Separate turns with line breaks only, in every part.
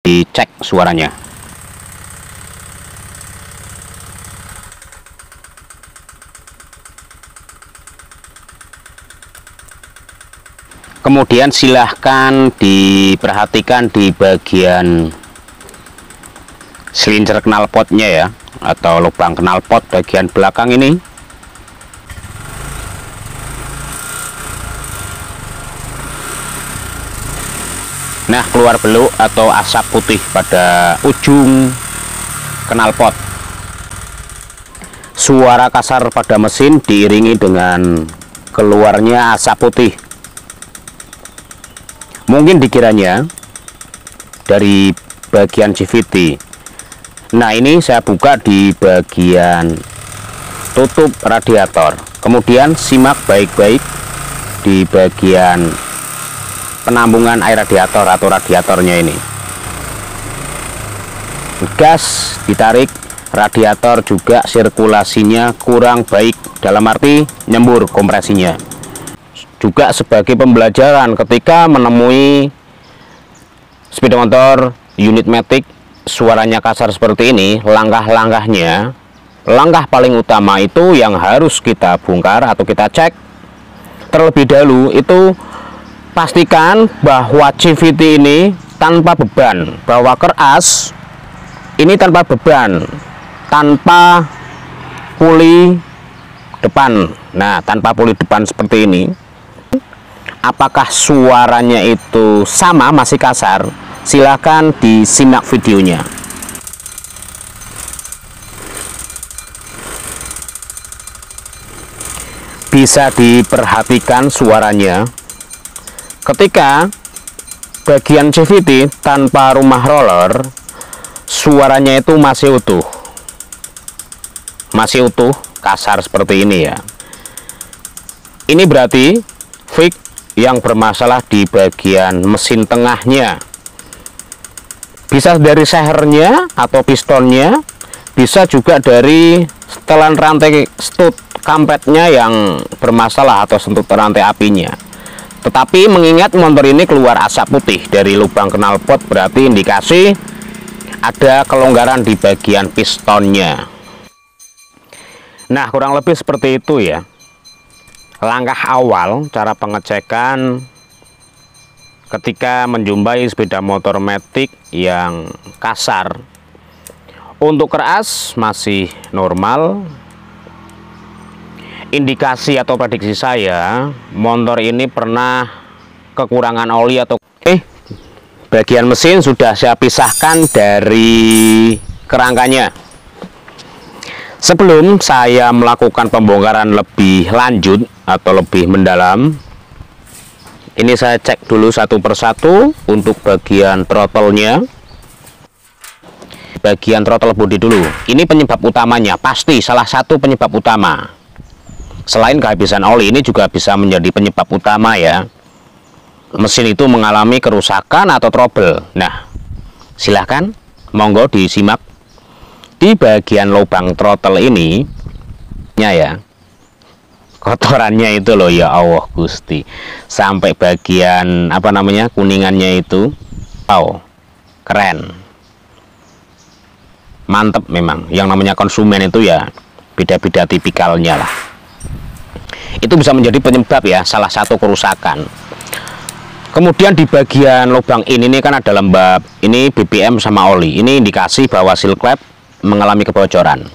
dicek suaranya. Kemudian silahkan diperhatikan di bagian silinder knalpotnya ya, atau lubang knalpot bagian belakang ini. Nah, keluar beluk atau asap putih pada ujung knalpot. Suara kasar pada mesin diiringi dengan keluarnya asap putih. Mungkin dikiranya dari bagian CVT. Nah, ini saya buka di bagian tutup radiator. Kemudian simak baik-baik di bagian penambungan air radiator atau radiatornya ini. Gas ditarik, radiator juga sirkulasinya kurang baik, dalam arti nyembur kompresinya. Juga sebagai pembelajaran ketika menemui sepeda motor unit matic suaranya kasar seperti ini, langkah-langkahnya, langkah paling utama itu yang harus kita bongkar atau kita cek terlebih dahulu, itu pastikan bahwa CVT ini tanpa beban, bahwa keras ini tanpa beban, tanpa puli depan. Nah, tanpa puli depan seperti ini, apakah suaranya itu sama, masih kasar? Silahkan disimak videonya. Bisa diperhatikan suaranya ketika bagian CVT tanpa rumah roller, suaranya itu masih utuh, kasar seperti ini ya. Ini berarti fix yang bermasalah di bagian mesin tengahnya. Bisa dari sehernya atau pistonnya, bisa juga dari setelan rantai stud kampretnya yang bermasalah atau sentut rantai apinya. Tetapi mengingat motor ini keluar asap putih dari lubang knalpot, berarti indikasi ada kelonggaran di bagian pistonnya. Nah, kurang lebih seperti itu ya langkah awal cara pengecekan ketika menjumpai sepeda motor matic yang kasar. Untuk keras masih normal. Indikasi atau prediksi saya, motor ini pernah kekurangan oli atau bagian mesin sudah saya pisahkan dari kerangkanya. Sebelum saya melakukan pembongkaran lebih lanjut atau lebih mendalam, ini saya cek dulu satu persatu untuk bagian throttle-nya. Bagian throttle body dulu. Ini penyebab utamanya, pasti salah satu penyebab utama. Selain kehabisan oli, ini juga bisa menjadi penyebab utama ya. Mesin itu mengalami kerusakan atau trouble. Nah, silahkan monggo disimak di bagian lubang throttle ini ya, kotorannya itu loh, ya Allah Gusti, sampai bagian apa namanya kuningannya itu. Wow, keren, mantep. Memang yang namanya konsumen itu ya beda-beda tipikalnya lah. Itu bisa menjadi penyebab ya, salah satu kerusakan. Kemudian di bagian lubang ini kan ada lembab, ini BBM sama oli. Ini indikasi bahwa seal clamp mengalami kebocoran.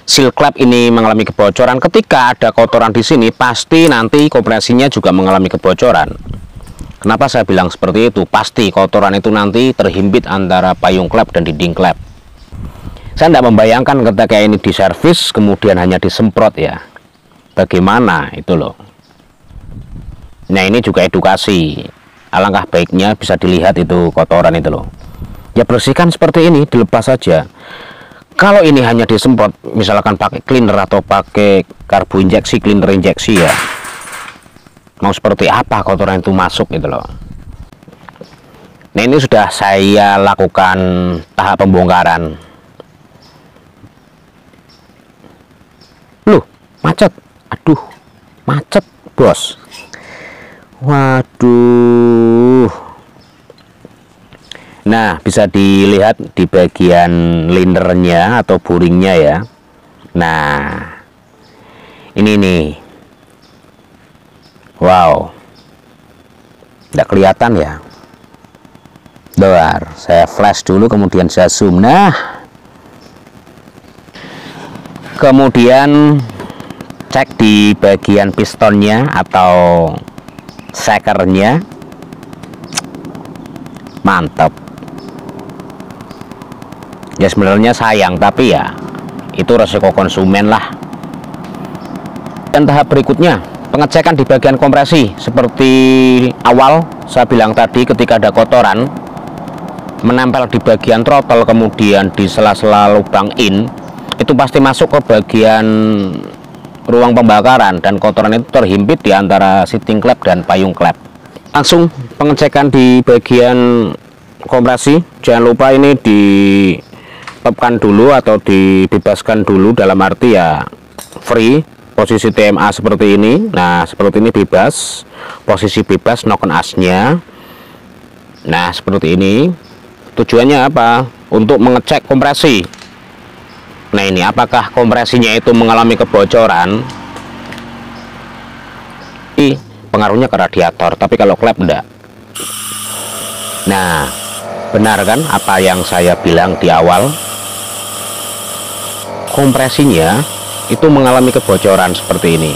Seal clamp ini mengalami kebocoran. Ketika ada kotoran di sini, pasti nanti kompresinya juga mengalami kebocoran. Kenapa saya bilang seperti itu? Pasti kotoran itu nanti terhimpit antara payung klep dan dinding klep. Saya tidak membayangkan ketika ini diservis kemudian hanya disemprot ya. Bagaimana itu loh. Nah, ini juga edukasi. Alangkah baiknya bisa dilihat itu kotoran itu loh. Ya, bersihkan seperti ini, dilepas saja. Kalau ini hanya disemprot, misalkan pakai cleaner atau pakai karbo injeksi, cleaner injeksi ya, mau seperti apa kotoran itu masuk gitu loh. Nah, ini sudah saya lakukan tahap pembongkaran. Loh, macet. Aduh, macet bos. Waduh. Nah, bisa dilihat di bagian linernya atau buringnya ya. Nah, ini nih. Wow. Tidak kelihatan ya. Doar, saya flash dulu kemudian saya zoom. Nah, kemudian cek di bagian pistonnya atau sekernya. Mantap. Ya sebenarnya sayang, tapi ya itu resiko konsumen lah. Dan tahap berikutnya pengecekan di bagian kompresi. Seperti awal saya bilang tadi, ketika ada kotoran menempel di bagian throttle kemudian di sela-sela lubang in, itu pasti masuk ke bagian ruang pembakaran dan kotoran itu terhimpit di antara seating klep dan payung klep. Langsung pengecekan di bagian kompresi. Jangan lupa ini ditepkan dulu atau dibebaskan dulu, dalam arti ya free, posisi TMA seperti ini. Nah, seperti ini bebas, posisi bebas knock on asnya. Nah, seperti ini. Tujuannya apa? Untuk mengecek kompresi. Nah, ini apakah kompresinya itu mengalami kebocoran? Pengaruhnya ke radiator, tapi kalau klep enggak. Nah, benar kan apa yang saya bilang di awal? Kompresinya itu mengalami kebocoran seperti ini.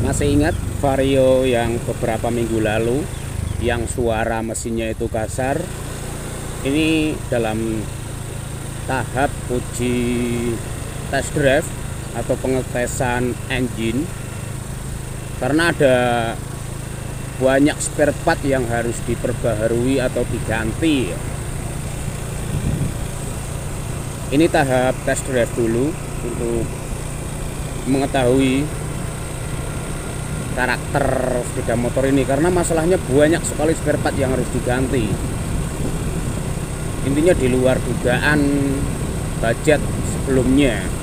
Masih ingat Vario yang beberapa minggu lalu yang suara mesinnya itu kasar? Ini dalam tahap uji test drive atau pengetesan engine, karena ada banyak spare part yang harus diperbaharui atau diganti. Ini tahap test drive dulu untuk mengetahui karakter sepeda motor ini, karena masalahnya banyak sekali spare part yang harus diganti. Intinya di luar dugaan budget sebelumnya.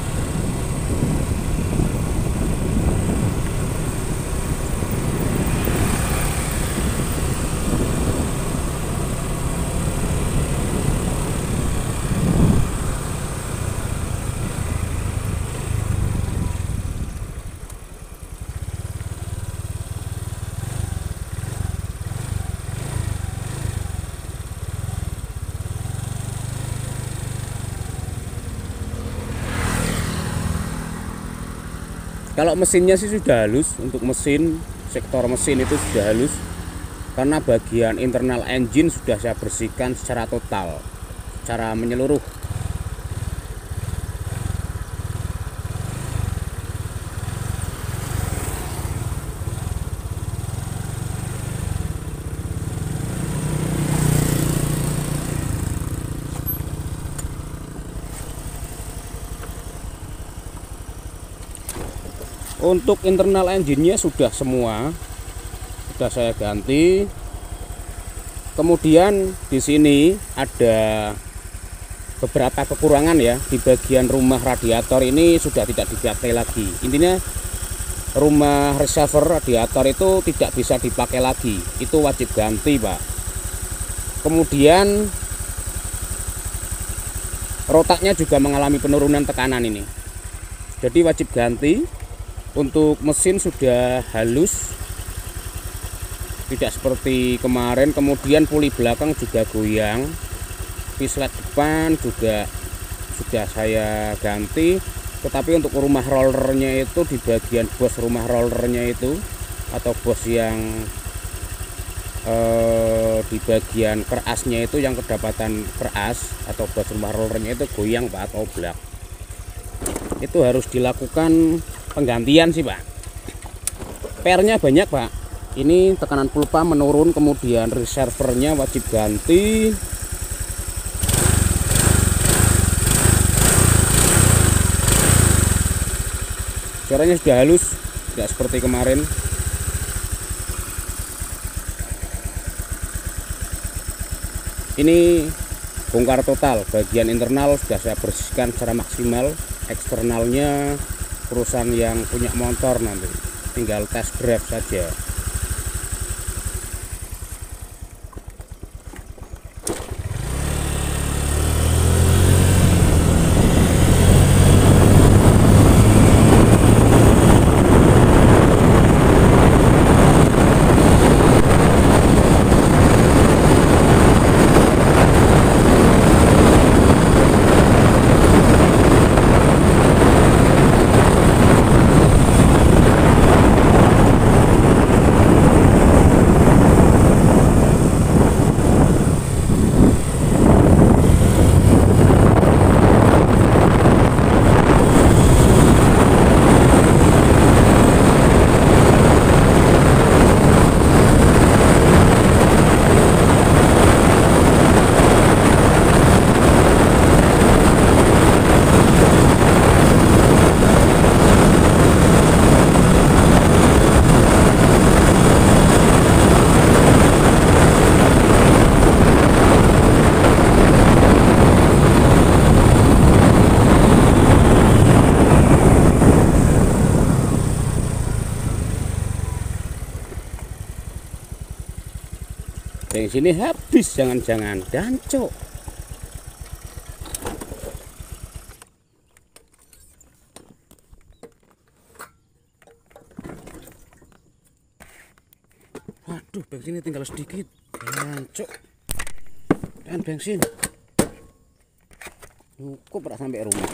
Kalau mesinnya sih sudah halus, untuk mesin, sektor mesin itu sudah halus, karena bagian internal engine sudah saya bersihkan secara total, secara menyeluruh. Untuk internal engine-nya sudah semua, sudah saya ganti. Kemudian di sini ada beberapa kekurangan ya, di bagian rumah radiator ini sudah tidak dipakai lagi. Intinya rumah receiver radiator itu tidak bisa dipakai lagi, itu wajib ganti, Pak. Kemudian rotaknya juga mengalami penurunan tekanan ini, jadi wajib ganti. Untuk mesin sudah halus, tidak seperti kemarin. Kemudian puli belakang juga goyang, pislet depan juga sudah saya ganti. Tetapi untuk rumah rollernya itu di bagian bos rumah rollernya itu, atau bos yang di bagian kerasnya itu, yang kedapatan keras atau bos rumah rollernya itu goyang Pak atau oblak, itu harus dilakukan penggantian sih Pak. PR-nya banyak Pak, ini tekanan pulpa menurun, kemudian reservernya wajib ganti. Suaranya sudah halus, tidak seperti kemarin. Ini bongkar total, bagian internal sudah saya bersihkan secara maksimal, eksternalnya perusahaan yang punya motor nanti tinggal tes drive saja. Bensinnya habis, jangan-jangan dancok. Waduh, bensinnya tinggal sedikit, dancok. Dan bensin cukup pernah sampai rumah.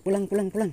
Pulang. Pulang.